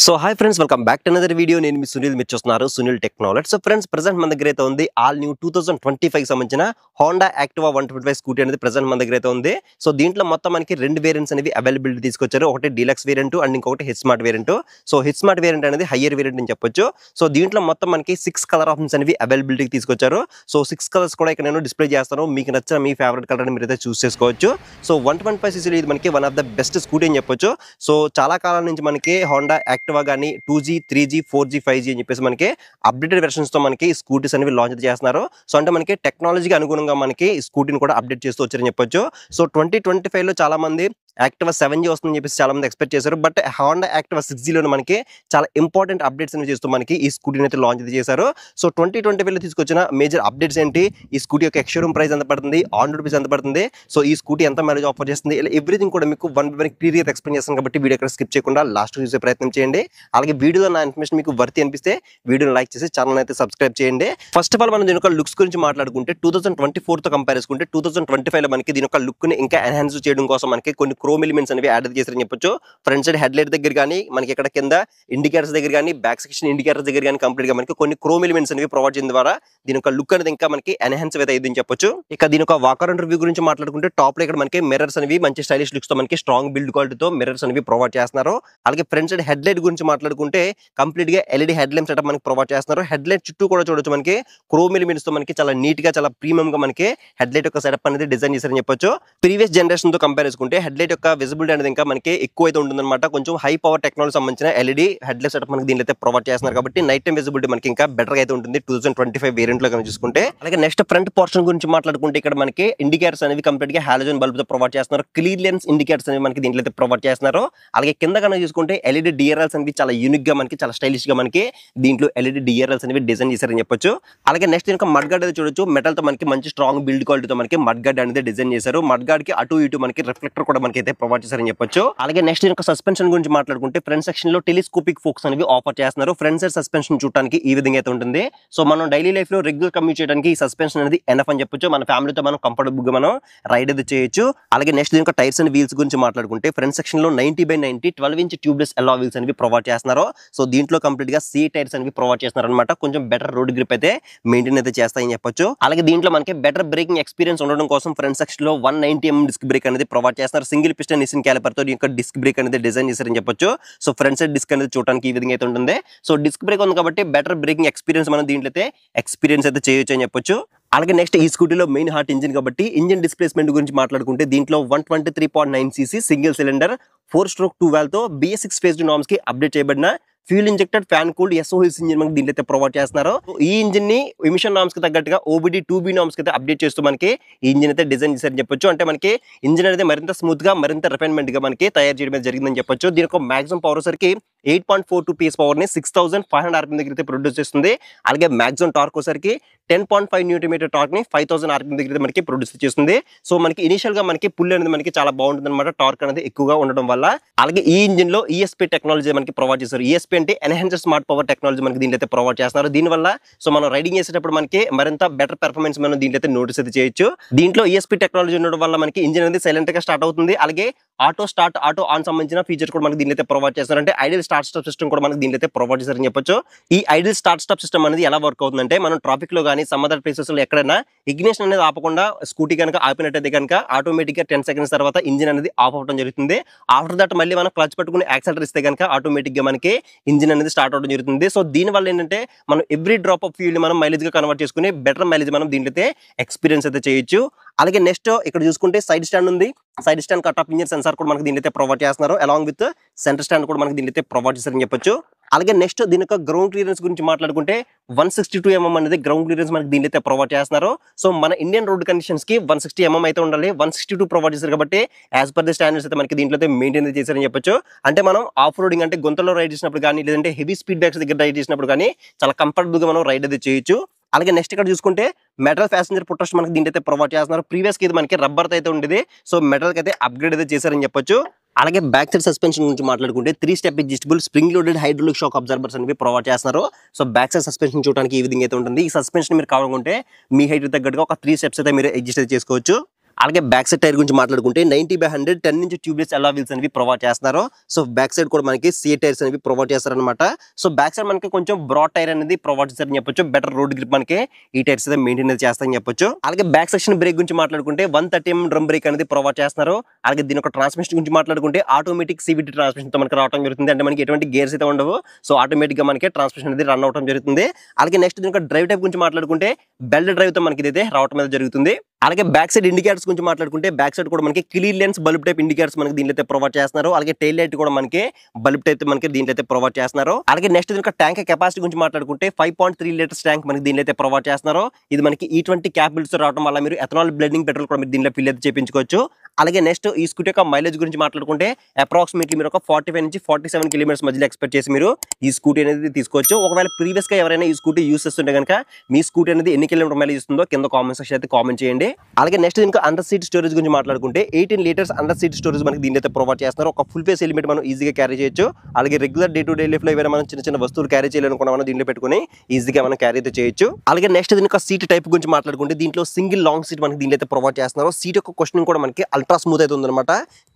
So hi friends, welcome back to another video. నేను మీ సునీల్, మీరు చూస్తున్నారు Sunil technology. So friends, present మన దగ్గర అయితే ఉంది ఆల్ న్యూ 2025 సంబంధించిన హోండా యాక్టివా 125 స్కూటీ అనేది ప్రెసెంట్ మన దగ్గర అయితే ఉంది. సో దీంట్లో మొత్తం మనకి రెండు వేరియంట్స్ అనేవి అవైలబిలిటీ తీసుకొచ్చారు. ఒకటి డీలక్స్ వేరియంట్ అండ్ ఇంకొకటి hit smart variant. So hit smart variant అనేది హయ్యర్ వేరియంట్ అని చెప్పొచ్చు. సో దీంట్లో మొత్తం మనకి 6 కలర్ ఆప్షన్స్ అనేవి అవైలబిలిటీ తీసుకొచ్చారు. సో 6 కలర్స్ కూడా ఇక్కడ నేను డిస్ప్లే చేస్తాను. మీకు నచ్చిన మీ ఫేవరెట్ కలర్ అని మీరైతే చూస్ చేసుకోవచ్చు. సో 125 cc ఇది మనకి one of the best scooty అని చెప్పొచ్చు. సో చాలా కాలం నుంచి మనకి హోండా యాక్టివా కానీ 2G 3G 4G 5G అని చెప్పేసి మనకి అప్డేటెడ్ వెర్షన్స్ తో మనకి స్కూటీస్ అనేవి లాంచ్ చేస్తున్నారు. సో అంటే మనకి టెక్నాలజీకి అనుగుణంగా మనకి స్కూటీని కూడా అప్డేట్ చేస్తూ వచ్చారని చెప్పొచ్చు. సో 2025 లో చాలా మంది యాక్టివా 7G వస్తుందని చెప్పేసి చాలా మంది ఎక్స్పెక్ట్ చేశారు. బట్ హోండా యాక్టివా 6G లో మనకి చాలా ఇంపార్టెంట్ అప్డేట్స్ అనేవి చేస్తూ మనకి ఈ స్కూటీని అయితే లాంచ్ చేశారు. సో 2025 లో తీసుకొచ్చిన మేజర్ అప్డేట్స్ ఏంటి, ఈ స్కూటీ యొక్క ఎక్స్‌షోరూమ్ ప్రైస్ ఎంత పడుతుంది, ఆన్ రోడ్ ప్రైస్ ఎంత పడుతుంది, సో ఈ స్కూటీ ఎంత మైలేజ్ ఆఫర్ చేస్తుంది, ఇలా ఎవ్రీథింగ్ కూడా మీకు వన్ బై వన్ క్లియర్‌గా ఎక్స్‌ప్లెయిన్ చేస్తాను. కాబట్టి వీడియో ఎక్కడ స్కిప్ చేయకుండా లాస్ట్ చూసే ప్రయత్నం చేయండి. అలాగే వీడియోలో నా ఇన్ఫర్మేషన్ మీకు వర్తి అనిపిస్తే వీడియోని లైక్ చేసి ఛానల్ అయితే సబ్స్క్రైబ్ చేయండి. ఫస్ట్ ఆఫ్ ఆల్ మనం దీని యొక్క లుక్స్ గురించి మాట్లాడుకుంటే 2024 తో కంపేర్ చేసుకుంటే 2025 లో మనకి దీని యొక్క లుక్ ని ఇంకా ఎన్హాన్స్ చేయడం కోసం మనకి కొన్ని క్రోమ్ ఎలిమెంట్స్ అనేవి యాడ్ చేశారని చెప్పొచ్చు. ఫ్రంట్ సైడ్ హెడ్ లైట్ దగ్గర కానీ, మనకి ఇక్కడ కింద ఇండికేటర్స్ దగ్గర కానీ, బ్యాక్ సెక్షన్ ఇండికేటర్స్ దగ్గర కానీ కంప్లీట్ గా మనకి కొన్ని క్రోమ్ ఎలిమెంట్స్ అనేవి ప్రొవైడ్ చేయడం ద్వారా దీని యొక్క లుక్ అనేది ఇంకా మనకి ఎన్హాన్స్ అయితే అయ్యిందని చెప్పొచ్చు. ఇక దీని యొక్క వాకర్ అండ్ రివ్యూ గురించి మాట్లాడుకుంటే టాప్ లో ఇక్కడ మనకి మిర్రర్స్ అనేవి మంచి స్టైలిష్ లుక్స్ తో మనకి స్ట్రాంగ్ బిల్డ్ క్వాలిటీతో మిర్రర్స్ అనేవి ప్రొవైడ్ చేస్తున్నారు. అలాగే ఫ్రంట్ సైడ్ హెడ్ లైట్ గురించి మాట్లాడుకుంటే కంప్లీట్ గా ఎల్ఈడి హెడ్ లైట్ సెటప్ మనకి ప్రొవైడ్ చేస్తున్నారు. హెడ్ లైట్ చుట్టూ కూడా చూడొచ్చు మనకి క్రోమ్ ఎలిమెంట్స్ తో మనకి చాలా నీట్ గా చాలా ప్రీమియం గా మనకి హెడ్ లైట్ యొక్క సెటప్ అనేది డిజైన్ చేశారని చెప్పొచ్చు. ప్రీవియస్ జనరేషన్ తో కంపేర్ చేసుకుంటే హెడ్ లైట్ యొక్క విజిబిలిటీ అనేది ఇంకా మనకి ఎక్కువ అయితే ఉంటుందన్నమాట. కొంచెం హై పవర్ టెక్నాలజీ సంబంధించిన ఎల్ఈడి హెడ్ లైట్ సెటప్ మనకి దీనిలో అయితే ప్రొవైడ్ చేస్తున్నారు. కాబట్టి నైట్ టైం విజిబిలిటీ మనకి ఇంకా బెటర్ గా అయితే ఉంటుంది 2025 వేరియంట్ లో కనుక చూసుకుంటే. అలాగే నెక్స్ట్ ఫ్రంట్ పోర్షన్ గురించి మాట్లాడుకుంటే ఇక్కడ మనకి ఇండికేటర్స్ అనేవి కంప్లీట్ గా హాలోజన్ బల్బ్ తో ప్రొవైడ్ చేస్తున్నారు. క్లియర్ లెన్స్ ఇండికేటర్స్ అనేవి మనకి దీంట్లో అయితే ప్రొవైడ్ చేస్తున్నారు. అలాగే కింద కనుక చూసుకుంటే ఎల్ఈడి డిఆర్ఎల్స్ అనేవి చాలా యూనిక్ గా మనకి చాలా స్టైలిష్ గా మనకి దీంట్లో ఎల్ఈడి డిఆర్ఎల్స్ అనేవి డిజైన్ చేశారని చెప్పొచ్చు. అలాగే నెక్స్ట్ ఇంకా మడ్ గార్డ్ అయితే చూడొచ్చు. మెటల్ తో మనకి మంచి స్ట్రాంగ్ బిల్డ్ క్వాలిటీతో మనకి మడ్ గార్డ్ అనేది డిజైన్ చేశారు. మడ్ గార్డ్ కి అటు ఇటు మనకి రిఫ్లెక్టర్ కూడా మనకి అయితే ప్రొవైడ్ చేశారని చెప్పొచ్చు. అలాగే నెక్స్ట్ ఇంకా సస్పెన్షన్ గురించి మాట్లాడుకుంటే ఫ్రంట్ సెక్షన్ లో టెలిస్కోపిక్ ఫోక్స్ అనేవి ఆఫర్ చేస్తున్నారు. ఫ్రంట్ సైడ్ సస్పెన్షన్ చూడడానికి ఈ విధంగా అయితే ఉంటుంది. సో మనం డైలీ లైఫ్ లో రెగ్యులర్ కమ్యూట్ చేయడానికి ఈ సస్పెన్షన్ అనేది ఎనఫ్ అని చెప్పొచ్చు. మన ఫ్యామిలీతో మనం కంఫర్టబుల్ గా మనం రైడ్ అయితే చేయొచ్చు. అలాగే నెక్స్ట్ దీని టైర్స్ అండ్ వీల్స్ గురించి మాట్లాడుకుంటే ఫ్రంట్ సెక్షన్ లో 90/90 12-inch ట్యూబ్లెస్ అలా వీల్స్ అనేవి ప్రొవైడ్ చేస్తున్నారు. సో దీంట్లో కంప్లీట్ గా సీ టైర్స్ అనేవి ప్రొవైడ్ చేస్తున్నారు అనమాట. కొంచెం బెటర్ రోడ్ గ్రిప్ అయితే మెయింటైన్ అయితే చేస్తాయని చెప్పొచ్చు. అలాగే దీంట్లో మనకి బెటర్ బ్రేకింగ్ ఎక్స్పీరియన్స్ ఉండడం కోసం ఫ్రంట్ సెక్షన్ లో 190mm డిస్క్ బ్రేక్ అనేది ప్రొవైడ్ చేస్తున్నారు. సింగిల్ పిస్టన్ నిసిన్ క్యాలిపర్ తో దీని డిస్క్ బ్రేక్ అనేది డిజైన్ చేశారని చెప్పొచ్చు. సో ఫ్రంట్ సైడ్ డిస్క్ అనేది చూడడానికి ఈ విధంగా అయితే ఉంటుంది. సో డిస్క్ బ్రేక్ ఉంది కాబట్టి బెటర్ బ్రేకింగ్ ఎక్స్పీరియన్స్ మనం దీంట్లో అయితే ఎక్స్పీరియన్స్ అయితే చేయొచ్చు అని చెప్పొచ్చు. అలాగే నెక్స్ట్ ఈ స్కూటీలో మెయిన్ హార్ట్ ఇంజిన్ కాబట్టి ఇంజిన్ డిస్ప్లేస్మెంట్ గురించి మాట్లాడుకుంటే దీంట్లో 123.9cc single cylinder 4-stroke 2 valve తో BS6 phased norms కి అప్డేట్ చేయబడిన fuel injected fan cooled SOHC engine మనకి దీంట్లో అయితే ప్రొవైడ్ చేస్తున్నారు. ఈ ఇంజిన్ ని ఎమిషన్ నార్మ్స్ కి తగ్గట్టుగా OBD 2B నార్మ్స్ కి అయితే అప్డేట్ చేస్తూ మనకి ఈ ఇంజిన్ అయితే డిజైన్ చేశారని చెప్పొచ్చు. అంటే మనకి ఇంజిన్ అనేది మరింత స్మూత్ గా మరింత రిఫైన్మెంట్ గా మనకి తయారు చేయడం జరిగిందని చెప్పొచ్చు. దీని యొక్క మాక్సిమం పవర్ సరికి 8.42 PS పవర్ ని 6500 RPM దగ్గర అయితే ప్రొడ్యూస్ చేస్తుంది. అలాగే మాక్సిమం టార్క్ వచ్చేసరికి 10.5 Nm టార్క్ ని 5000 RPM దగ్గర మనకి ప్రొడ్యూస్ చేస్తుంది. సో మనకి ఇనిషియల్ గా మనకి పుల్ అనేది మనకి చాలా బాగుంటుంది అనమాట, టార్క్ అనేది ఎక్కువగా ఉండడం వల్ల. అలాగే ఈ ఇంజిన్ లో ESP టెక్నాలజీ మనకి ప్రొవైడ్ చేస్తారు. ESP అంటే ఎన్హాన్స్డ్ స్మార్ట్ పవర్ టెక్నాలజీ మనకి దీంట్లో అయితే ప్రొవైడ్ చేస్తున్నారు. దీనివల్ల సో మనం రైడింగ్ చేసేటప్పుడు మనకి మరింత బెటర్ పెర్ఫార్మెన్స్ మనం దీంట్లో అయితే నోటీస్ అయితే చేయొచ్చు. దీంట్లో ESP టెక్నాలజీ ఉండడం వల్ల మనకి ఇంజిన్ అనేది సైలెంట్ గా స్టార్ట్ అవుతుంది. అలాగే ఆటో స్టార్ట్ ఆటో ఆన్ సంబంధించిన ఫీచర్ కూడా మనకి దీంట్లో అయితే ప్రొవైడ్ చేస్తారు. అంటే ఐడియల్ స్టార్ట్ స్టాప్ సిస్టమ్ కూడా మనకి దీంట్లో అయితే ప్రొవైడ్ చేస్తారని చెప్పొచ్చు. ఈ ఐడియల్ స్టార్ట్ స్టాప్ సిస్టమ్ అనేది ఎలా వర్క్ అవుతుందంటే మనం ట్రాఫిక్ లో కానీ సమ్ అదర్ ప్లేసెస్ లో ఎక్కడైనా ఇగ్నిషన్ అనేది ఆపకుండా స్కూటీ కనుక ఆపినట్టయితే కనుక ఆటోమేటిక్ గా 10 seconds తర్వాత ఇంజిన్ అనేది ఆఫ్ అవడం జరుగుతుంది. ఆఫ్టర్ దట్ మళ్ళీ మనం క్లచ్ పట్టుకుని యాక్సిలరేటర్ ఇస్తే కనుక ఆటోమేటిక్ గా మనకి ఇంజిన్ అనేది స్టార్ట్ అవడం జరుగుతుంది. సో దీని వల్ల ఏంటంటే మనం ఎవ్రీ డ్రాప్ ఆఫ్ ఫ్యూల్ మనం మైలేజ్ గా కన్వర్ట్ చేసుకుని బెటర్ మైలేజ్ మనం దీంట్లో అయితే ఎక్స్పీరియన్స్ అయితే చేయొచ్చు. అలాగే నెక్స్ట్ ఇక్కడ చూసుకుంటే సైడ్ స్టాండ్ ఉంది. Side stand cut off engine sensor కూడా మనకి దీంట్లో అయితే ప్రొవైడ్ చేస్తున్నారు. అలాంగ్ విత్ సెంటర్ స్టాండ్ కూడా మనకి దీంట్లో అయితే ప్రొవైడ్ చేస్తారని చెప్పొచ్చు. అలాగే నెక్స్ట్ దీని యొక్క గ్రౌండ్ క్లియరెన్స్ గురించి మాట్లాడుకుంటే 162mm అనేది గ్రౌండ్ క్లియరెన్స్ మనకి దీంట్లో అయితే ప్రొవైడ్ చేస్తున్నారు. సో మన ఇండియన్ రోడ్ కండిషన్స్ కి 160mm అయితే ఉండాలి. 162 ప్రొవైడ్ చేశారు కాబట్టి యాజ్ పర్ ది స్టాండర్డ్స్ అయితే మనకి దీంట్లో అయితే మెయింటైన్ చేశారని చెప్పొచ్చు. అంటే మనం ఆఫ్ రోడింగ్ అంటే గుంతలో రైడ్ చేసినప్పుడు కానీ లేదంటే హెవీ స్పీడ్ బ్రేక్స్ దగ్గర రైడ్ చేసినప్పుడు కానీ చాలా కంఫర్టబుల్ గా మనం రైడ్ అయితే చేయొచ్చు. అలాగే నెక్స్ట్ ఇక్కడ చూసుకుంటే మెటల్ ప్యాసింజర్ ప్రొటెక్షన్ మనకి దీంట్లో అయితే ప్రొవైడ్ చేస్తున్నారు. ప్రీవియస్ కి ఇది మనకి రబ్బర్ అయితే ఉండేది. సో మెటల్ కి అయితే అప్గ్రేడ్ అయితే చేశారని చెప్పొచ్చు. అలాగే బ్యాక్ సైడ్ సస్పెన్షన్ గురించి మాట్లాడుకుంటే 3-step adjustable spring loaded hydraulic shock absorbers అనేవి ప్రొవైడ్ చేస్తున్నారు. సో బ్యాక్ సైడ్ సస్పెన్షన్ చూడడానికి ఈ విధంగా అయితే ఉంటుంది. ఈ సస్పెన్షన్ మీరు కావాలనుకుంటే మీ హైట్ తగ్గట్టుగా ఒక 3 steps అయితే మీరు అడ్జస్ట్ చేసుకోవచ్చు. అలాగే బ్యాక్ సైడ్ టైర్ గురించి మాట్లాడుకుంటే 90/100 10 ఇంచ్ ట్యూబ్లెస్ అలా వీల్స్ అనేవి ప్రొవైడ్ చేస్తున్నారు. సో బ్యాక్ సైడ్ కూడా మనకి సీ టైర్స్ అనేవి ప్రొవైడ్ చేస్తారనమాట. సో బ్యాక్ సైడ్ మనకి కొంచెం బ్రాడ్ టైర్ అనేది ప్రొవైడ్ చేస్తారని చెప్పొచ్చు. బెటర్ రోడ్ గ్రిప్ మనకి ఈ టైర్స్ అయితే మెయింటైన్ చేస్తారని చెప్పొచ్చు. అలాగే బ్యాక్ సెక్షన్ బ్రేక్ గురించి మాట్లాడుకుంటే 130 mm డ్రమ్ బ్రేక్ అనేది ప్రొవైడ్ చేస్తున్నారు. అలాగే దీని ఒక ట్రాన్స్మిషన్ గురించి మాట్లాడుకుంటే ఆటోమేటిక్ సివిటీ ట్రాన్స్మిషన్ తో మనకి రావడం జరుగుతుంది. అంటే మనకి ఎటువంటి గేర్స్ అయితే ఉండవు. సో ఆటోమేటిక్ గా మనకి ట్రాన్స్మిషన్ అనేది రన్ అవడం జరుగుతుంది. అలాగే నెక్స్ట్ దీని ఒక డ్రైవ్ టైప్ గురించి మాట్లాడుకుంటే బెల్ట్ డ్రైవ్ తో మనకి ఇదైతే రావడం అనేది జరుగుతుంది. అలాగే బ్యాక్ సైడ్ ఇండికేటర్స్ గురించి మాట్లాడుకుంటే బ్యాక్ సైడ్ కూడా మనకి clear lens bulb type indicators మనకి దీంట్లో అయితే ప్రొవైడ్ చేస్తున్నారు. అలాగే టైల్ లైట్ కూడా మనకి బల్బ్ టైప్ మనకి దీంట్లో అయితే ప్రొవైడ్ చేస్తున్నారు. అలాగే నెక్స్ట్ దీని ట్యాంక్ కెపాసిటీ గురించి మాట్లాడుకుంటే 5.3 లీటర్స్ ట్యాంక్ మనకి దీంట్లో అయితే ప్రొవైడ్ చేస్తున్నారు. ఇది మనకి E20 క్యాపిల్స్ రావడం వల్ల మీరు ఎథనాల్ బ్లెండింగ్ పెట్రోల్ కూడా మీరు దీంట్లో ఫిల్ అయితే చేయించుకోవచ్చు. అలాగే నెక్స్ట్ ఈ స్కూటీ యొక్క మైలేజ్ గురించి మాట్లాడుకుంటే అప్రాక్సిమేట్లీ మీరు ఒక 45 నుంచి 47 కిలోమీటర్స్ మధ్యలో ఎక్స్పెక్ట్ చేసి మీరు ఈ స్కూటీ అనేది తీసుకోవచ్చు. ఒకవేళ ప్రీవియస్ గా ఎవరైనా ఈ స్కూటీ యూస్ చేస్తుంటే కనుక మీ స్కూటీ అనేది ఎన్ని కిలోమీటర్ మైలేజ్ ఇస్తుందో కింద కామెంట్ సెక్షన్ అయితే కామెంట్ చేయండి. అలాగే నెక్స్ట్ ఇంకా అండర్ సీట్ స్టోరేజ్ గురించి మాట్లాడుకుంటే 18 లీటర్స్ అండర్ సీట్ స్టోరేజ్ మనకి దీని అయితే ప్రొవైడ్ చేస్తున్నారు. ఒక ఫుల్ ఫేస్ హెల్మెట్ మనం ఈజీగా క్యారీ చేయొచ్చు. అలాగే regular day to day life లో ఏమైనా మనం చిన్న చిన్న వస్తువులు క్యారీ చేయాలనుకున్నా మనం దీంట్లో పెట్టుకుని ఈజీగా మనం క్యారీ అయితే చేయొచ్చు. అలాగే నెక్స్ట్ దీని సీట్ టైప్ గురించి మాట్లాడుకుంటే దీంట్లో సింగిల్ లాంగ్ సీట్ మనకి దీంట్లో అయితే ప్రొవైడ్ చేస్తున్నారు. సీట్ యొక్క క్వశ్చన్ కూడా మనకి అల్ట్రా స్మూత్ అయితే ఉందన్నమాట.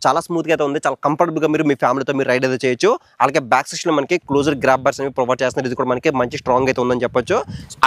చాలా స్మూత్ గా అయితే ఉంది. చాలా కంఫర్టబుల్ గా మీరు మీ ఫ్యామిలీతో మీరు రైడ్ అయితే చేయొచ్చు. అలాగే బ్యాక్ సెక్షన్ లో మనకి క్లోజర్ గ్రాబ్ బార్స్ అనేవి ప్రొవైడ్ చేస్తున్నారు. ఇది కూడా మనకి మంచి స్ట్రాంగ్ అయితే ఉందని చెప్పొచ్చు.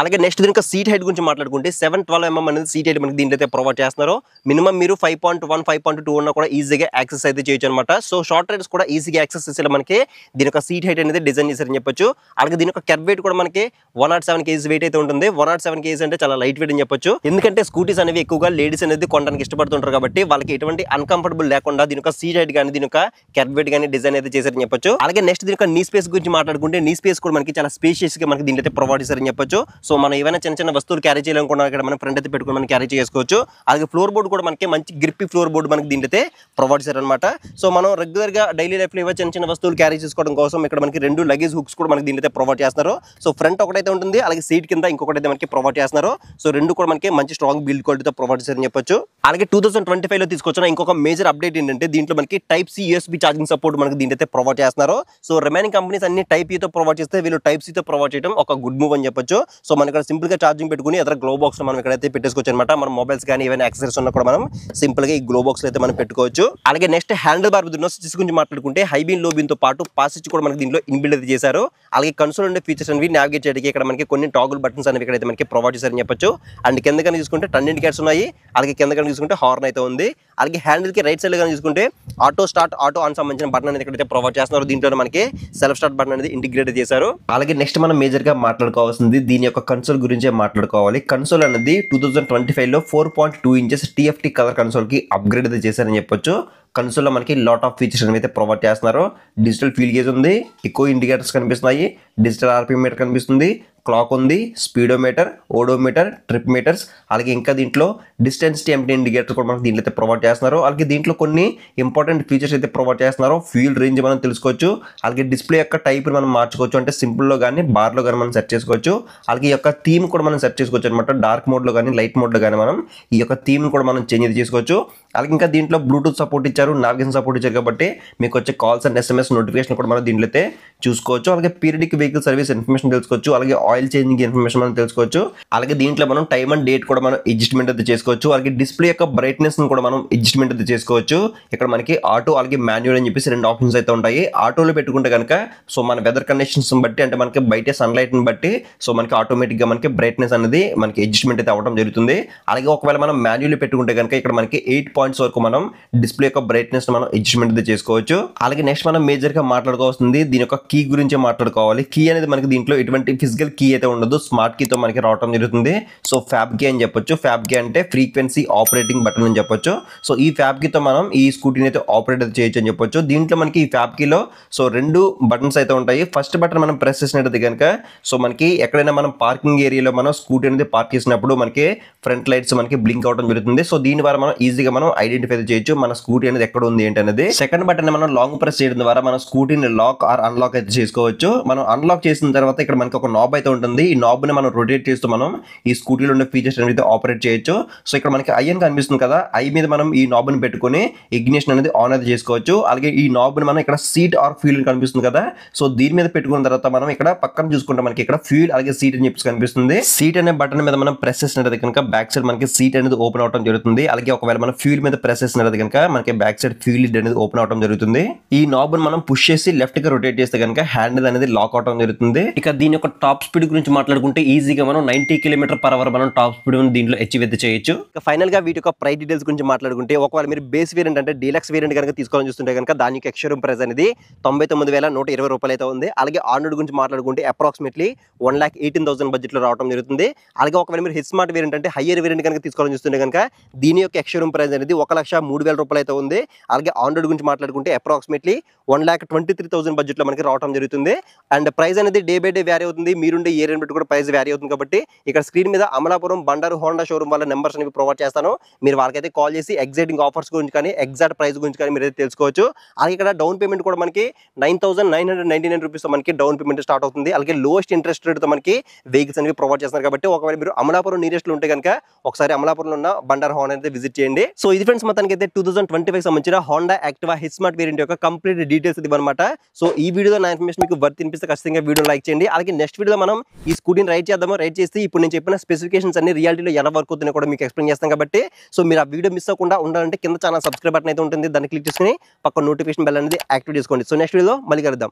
అలాగే నెక్స్ట్ దీని సీట్ హైట్ గురించి మాట్లాడుకుంటే 712 mm అనేది సీట్ హైట్ మనకి దీంట్లో అయితే ప్రొవైడ్ చేస్తున్నారు. మినిమం మీరు 5.1 5.2 ఉన్నా కూడా ఈజీగా యాక్సెస్ అయితే చేయొచ్చు అనమాట. సో షార్ట్ రైడర్స్ కూడా ఈజీగా యాక్సెస్ చేసేలా మనకి దీని యొక్క సీట్ హైట్ అనేది డిజైన్ చేశారని చెప్పొచ్చు. అలాగే దీని యొక్క కెర్వ్ వెయిట్ కూడా మనకి 107 kgs వెయిట్ అయితే ఉంటుంది. 107 kgs అంటే చాలా లైట్ వెయిట్ అని చెప్పొచ్చు. ఎందుకంటే స్కూటీస్ అనేవి ఎక్కువగా లేడీస్ అనేది కొనడానికి ఇష్టపడుతుంటారు కాబట్టి వాళ్ళకి ఎటువంటి అన్కంఫర్టబుల్ లేకుండా దీని యొక్క సీట్ హైట్ కానీ దీని యొక్క కెర్వ్ వెయిట్ కానీ డిజైన్ అయితే చేశారని చెప్పొచ్చు. అలాగే నెక్స్ట్ దీని యొక్క నీ స్పేస్ గురించి మాట్లాడుకుంటే నీ స్పేస్ కూడా మనకి చాలా స్పేషియస్ గా మనకి దీంట్లో అయితే ప్రొవైడ్ చేశారని చెప్పొచ్చు. సో మనం ఏమైనా చిన్న చిన్న వస్తువులు క్యారీ చేయాలనుకున్నా ఇక్కడ మనం ఫ్రంట్ అయితే పెట్టుకుని మనం క్యారీ చేసుకోవచ్చు. అలాగే ఫ్లోర్ బోర్డ్ కూడా మనకి మంచి గ్రిప్పీ ఫ్లోర్ బోర్డ్ మనకి దీంట్లో అయితే ప్రొవైడ్ చేశారనమాట. సో మనం రెగ్యులర్ గా డైలీ లైఫ్ లో చిన్న చిన్న వస్తువులు క్యారీ చేసుకోవడం కోసం ఇక్కడ మనకి 2 లగేజ్ హుక్స్ కూడా మనకి దీంట్లో అయితే ప్రొవైడ్ చేస్తున్నారు. సో ఫ్రంట్ ఒకటైతే ఉంటుంది. అలాగే సీట్ కింద ఇంకొకటి అయితే మనకి ప్రొవైడ్ చేస్తున్నారు. సో రెండు కూడా మనకి మంచి స్ట్రాంగ్ బిల్డ్ క్వాలిటీతో ప్రొవైడ్ చేశారని చెప్పొచ్చు. అలాగే 2025 లో తీసుకొచ్చిన ఇంకొక మేజర్ అప్డేట్ ఏంటంటే దీంట్లో మనకి type C USB charging support మనకి దీంట్లో అయితే ప్రొవైడ్ చేస్తున్నారు. సో రిమైనింగ్ కంపెనీస్ అన్ని టైప్ తో ప్రొవైడ్ చేస్తే వీళ్ళు టైప్ సి తో ప్రొవైడ్ చేయడం ఒక గుడ్ మూవ్ అని చెప్పొచ్చు. సో మనం ఇక్కడ సింపుల్ గా ఛార్జింగ్ పెట్టుకుని ఎదురు గ్లో బాక్స్ లో మనం ఇక్కడైతే పెట్టేసుకోవచ్చు అనమాట. మన మొబైల్స్ కానీ ఏమైనా యాక్సెసరీస్ ఉన్నా కూడా మనం సింపుల్ గా ఈ గ్లో బాక్స్ లో అయితే మనం పెట్టుకోవచ్చు. అలాగే నెక్స్ట్ హ్యాండిల్ బార్ స్విచ్ గురించి మాట్లాడుకుంటే హై బీన్ లో బీన్ తో పాటు పాస్ స్విచ్ కూడా మనకి దీంట్లో ఇన్బిల్డ్ అయితే చేశారు. అలాగే కన్సోల్ ఉండే ఫీచర్స్ అనేవి నావిగేట్ చేయడానికి ఇక్కడ మనకి కొన్ని టాగుల్ బటన్స్ అనేవి ఇక్కడైతే మనకి ప్రొవైడ్ చేశారని చెప్పొచ్చు. అండ్ కింద కానీ చూసుకుంటే టర్న్ ఇండికేటర్స్ ఉన్నాయి. అలాగే కింద కానీ చూసుకుంటే హార్న్ అయితే ఉంది. అలాగే హ్యాండిల్ కి రైట్ సైడ్ కానీ చూసుకుంటే ఆటో స్టార్ట్ ఆటో ఆన్ సంబంధించిన బటన్ అనేది ఇక్కడైతే ప్రొవైడ్ చేస్తున్నారు. దీంట్లో మనకి సెల్ఫ్ స్టార్ట్ బటన్ అనేది ఇంటిగ్రేట్ చేశారు. అలాగే నెక్స్ట్ మనం మేజర్ గా మాట్లాడుకోవాల్సింది దీని యొక్క కన్సోల్ గురించే మాట్లాడుకోవాలి. కన్సోల్ అనేది 2025 లో 4.2 inches TFT కలర్ కన్సోల్ కి అప్గ్రేడ్ అయితే చేశారని చెప్పొచ్చు. కన్సోల్ లో మనకి లాట్ ఆఫ్ ఫీచర్స్ అనేవి అయితే ప్రొవైడ్ చేస్తున్నారు. డిజిటల్ ఫీల్ గేజ్ ఉంది, ఎక్కువ ఇండికేటర్స్ కనిపిస్తున్నాయి, డిజిటల్ RPM మీటర్ కనిపిస్తుంది, క్లాక్ ఉంది, స్పీడోమీటర్, ఓడోమీటర్, ట్రిప్ మీటర్స్, అలాగే ఇంకా దీంట్లో డిస్టెన్స్ టెంప్ట్ ఇండికేటర్ కూడా మనకి దీంట్లో అయితే ప్రొవైడ్ చేస్తున్నారు. అలాగే దీంట్లో కొన్ని ఇంపార్టెంట్ ఫీచర్స్ అయితే ప్రొవైడ్ చేస్తున్నారు. ఫ్యూల్ రేంజ్ మనం తెలుసుకోవచ్చు. అలాగే డిస్ప్లే యొక్క టైప్ మనం మార్చుకోవచ్చు. అంటే సింపుల్ లో కానీ బార్ లో కానీ మనం సెట్ చేసుకోవచ్చు. అలాగే ఈ యొక్క థీమ్ కూడా మనం సెట్ చేసుకోవచ్చు అనమాట. డార్క్ మోడ్ లో కానీ లైట్ మోడ్ లో కానీ మనం ఈ యొక్క థీమ్ కూడా మనం చేంజ్ చేసుకోవచ్చు. అలాగే ఇంకా దీంట్లో బ్లూటూత్ సపోర్ట్ ఇచ్చారు, నావిగేషన్ సపోర్ట్ ఇచ్చారు కాబట్టి మీకు వచ్చే కాల్స్ అండ్ SMS నోటిఫికేషన్ కూడా మనం దీంట్లో అయితే చూసుకోవచ్చు. అలాగే పీరియడిక్ వెహికల్ సర్వీస్ ఇన్ఫర్మేషన్ తెలుసుకోవచ్చు. అలాగే ఆయిల్ చేంజింగ్ ఇన్ఫర్మేషన్ మనం తెలుసుకోవచ్చు. అలాగే దీంట్లో మనం టైమ్ అండ్ డేట్ కూడా మనం అడ్జస్ట్మెంట్ అయితే చేసుకోవచ్చు. అలాగే డిస్ప్లే యొక్క బ్రైట్నెస్ కూడా మనం అడ్జస్ట్మెంట్ అయితే చేసుకోవచ్చు. ఇక్కడ మనకి ఆటో అలాగే మాన్యువల్ అని చెప్పేసి 2 ఆప్షన్స్ అయితే ఉంటాయి. ఆటోలో పెట్టుకుంటే కనుక సో మన వెదర్ కండిషన్స్ బట్టి అంటే మనకి బయట సన్లైట్ ని బట్టి సో మనకి ఆటోమేటిక్ గా మనకి బ్రైట్నెస్ అనేది మనకి అడ్జస్ట్మెంట్ అయితే అవ్వడం జరుగుతుంది. అలాగే ఒకవేళ మనం మాన్యువల్ పెట్టుకుంటే కనుక ఇక్కడ మనకి 8 points వరకు మనం డిస్ప్లే యొక్క బ్రైట్నెస్ మనం అడ్జస్ట్మెంట్ అయితే చేసుకోవచ్చు. అలాగే నెక్స్ట్ మనం మేజర్ గా మాట్లాడుకోవాల్సింది దీని యొక్క కీ గురించి మాట్లాడుకోవాలి. కీ అనేది మనకి దీంట్లో ఎటువంటి ఫిజికల్ కీ అయితే ఉండదు, స్మార్ట్ కీతో మనకి రావడం జరుగుతుంది. సో ఫ్యాబ్ కీ అని చెప్పొచ్చు. ఫ్యాబ్ కీ అంటే ఫ్రీక్వెన్సీ ఆపరేటింగ్ బటన్ అని చెప్పొచ్చు. సో ఈ ఫ్యాబ్ కీతో మనం ఈ స్కూటీని అయితే ఆపరేట్ చేయొచ్చు అని చెప్పొచ్చు. దీంట్లో మనకి ఈ ఫ్యాబ్ కీలో సో 2 బటన్స్ అయితే ఉంటాయి. ఫస్ట్ బటన్ మనం ప్రెస్ చేసినట్టు కనుక సో మనకి ఎక్కడైనా మనం పార్కింగ్ ఏరియాలో మనం స్కూటీ అనేది పార్క్ చేసినప్పుడు మనకి ఫ్రంట్ లైట్స్ మనకి బ్లింక్ అవడం జరుగుతుంది. సో దీని ద్వారా మనం ఈజీగా మనం ఐడెంటిఫై చేయొచ్చు మన స్కూటీ అనేది ఎక్కడ ఉంది ఏంటి అనేది. సెకండ్ బటన్ మనం లాంగ్ ప్రెస్ చేయడం ద్వారా మన స్కూటీని లాక్ ఆర్ అన్లాక్ అయితే చేసుకోవచ్చు. మనం అన్లాక్ చేసిన తర్వాత ఇక్కడ మనకి ఒక నాబ్ అయితే ఉంటుంది. ఈ నాబ్ ని మనం రొటేట్ చేస్తూ మనం ఈ స్కూటీలో ఉండే ఫీచర్స్ అనేది ఆపరేట్ చేయొచ్చు. సో ఇక్కడ మనకి ఐ అని కనిపిస్తుంది కదా, ఐ మీద మనం ఈ నాబ్ ని పెట్టుకొని ఇగ్నిషన్ అనేది ఆన్ అయితే చేసుకోవచ్చు. అలాగే ఈ నాబ్ ని మనం ఇక్కడ సీట్ ఆర్ ఫ్యూల్ కనిపిస్తుంది కదా, సో దీని మీద పెట్టుకున్న తర్వాత మనం ఇక్కడ పక్కన చూసుకుంటే మనకి ఇక్కడ ఫ్యూల్ అలాగే సీట్ అని చెప్పి కనిపిస్తుంది. సీట్ అనే బటన్ మీద మనం ప్రెస్ చేసినట్టు కనుక బ్యాక్ సైడ్ మనకి సీట్ అనేది ఓపెన్ అవడం జరుగుతుంది. అలాగే ఒకవేళ మనం ఫ్యూల్ మీద ప్రెస్ చేసినట్టు కనుక మనకి బ్యాక్ సైడ్ ఫ్యూల్ లిడ్ అనేది ఓపెన్ అవడం జరుగుతుంది. ఈ నాబ్ ని మనం పుష్ చేసి లెఫ్ట్ గా రొటేట్ చేస్తే కనుక హ్యాండిల్ అనేది లాక్ అవడం జరుగుతుంది. ఇక దీని యొక్క టాప్ స్పీడ్ గురించి మాట్లాడుకుంటే ఈజీగా మనం 90 km/h మనం టాప్ స్పీడ్ దీంట్లో అచీవ్ అయితే చేయొచ్చు. ఇక ఫైనల్ గా వీటి యొక్క ప్రైస్ డీటెయిల్స్ గురించి మాట్లాడుకుంటే ఒకవేళ మీరు బేస్ వేరియంట్ అంటే డీలక్స్ వేరియంట్ కనుక తీసుకోవాలని చూస్తుంటే కనుక దానికి ఎక్స్‌షోరూమ్ ప్రైస్ అనేది 99,120 రూపాయలు అయితే ఉంది. అలాగే ఆన్ రోడ్ గురించి మాట్లాడుకుంటే అప్రాక్సిమేట్లీ 1,18,000 బడ్జెట్ లో రావడం జరుగుతుంది. అలాగే ఒకవేళ మీరు హెచ్ స్మార్ట్ వేరియంట్ అంటే హైయర్ వేరియంట్ కనుక తీసుకోవాలని చూస్తుంటే కనుక దీని యొక్క ఎక్స్‌షోరూమ్ ప్రైస్ అనేది 1,03,000 రూపాయలు అయితే ఉంది. అలాగే ఆన్ రోడ్ గురించి మాట్లాడుకుంటే అప్రాక్సిమేట్లీ 1,23,000 బడ్జెట్ లో మనకి రావడం జరుగుతుంది. అండ్ ప్రైస్ అనేది డే బై డే వ్యారీ అవుతుంది. మీరుండే ఏరియా బట్టి కూడా ప్రైస్ వ్యారీ అవుతుంది. కాబట్టి ఇక్కడ స్క్రీన్ మీద అమలాపురం బండారు హోండా షోరూమ్ వాళ్ళ నెంబర్స్ అనేవి ప్రొవైడ్ చేస్తాను. మీరు వాళ్ళకైతే కాల్ చేసి ఎగ్జైటింగ్ ఆఫర్స్ గురించి కానీ ఎగ్జాక్ట్ ప్రైస్ గురించి కానీ మీరు తెలుసుకోవచ్చు. అలాగే ఇక్కడ డౌన్ పేమెంట్ కూడా మనకి 9,999 రూపీస్ మనకి డౌన్ పేమెంట్ స్టార్ట్ అవుతుంది. అలాగే లోయెస్ట్ ఇంట్రెస్ట్ రేట్ తో మనకి వెహికల్స్ అనేవి ప్రొవైడ్ చేస్తున్నారు. కాబట్టి ఒకవేళ మీరు అమలాపురం నియరెస్ట్ లో ఉంటే కనుక ఒకసారి అమలాపురంలో ఉన్న బండారు హోండా అయితే విజిట్ చేయండి. సో ఇది ఫ్రెండ్స్ మొత్తానికి అయితే 2025 సంబంధించిన Honda Activa H smart variant యొక్క కంప్లీట్ డీటెయిల్స్ ఇది అనమాట. సో ఈ వీడియోలో నా ఇన్ఫర్మేషన్ మీకు వర్త్ అనిపిస్తే ఖచ్చితంగా వీడియో లైక్ చేయండి. అలాగే నెక్స్ట్ వీడియోలో మనం ఈ స్కూటీని రైడ్ చేద్దాము. రైడ్ చేసి ఇప్పుడు నేను చెప్పిన స్పెసిఫికేషన్స్ అన్ని రియాలిటీలో ఎలా వర్క్ అవుతున్నాయో కూడా మీకు ఎక్స్ప్లెయిన్ చేస్తాం. కాబట్టి సో మీరు ఆ వీడియో మిస్ అవ్వకుండా ఉండాలంటే కింద ఛానల్ సబ్స్క్రైబ్ బటన్ అయితే ఉంటుంది, దాన్ని క్లిక్ చేసుకుని పక్క నోటిఫికేషన్ బెల్ అనేది యాక్టివేట్ చేసుకోండి. సో నెక్స్ట్ వీడియోలో మళ్ళీ కలుద్దాం.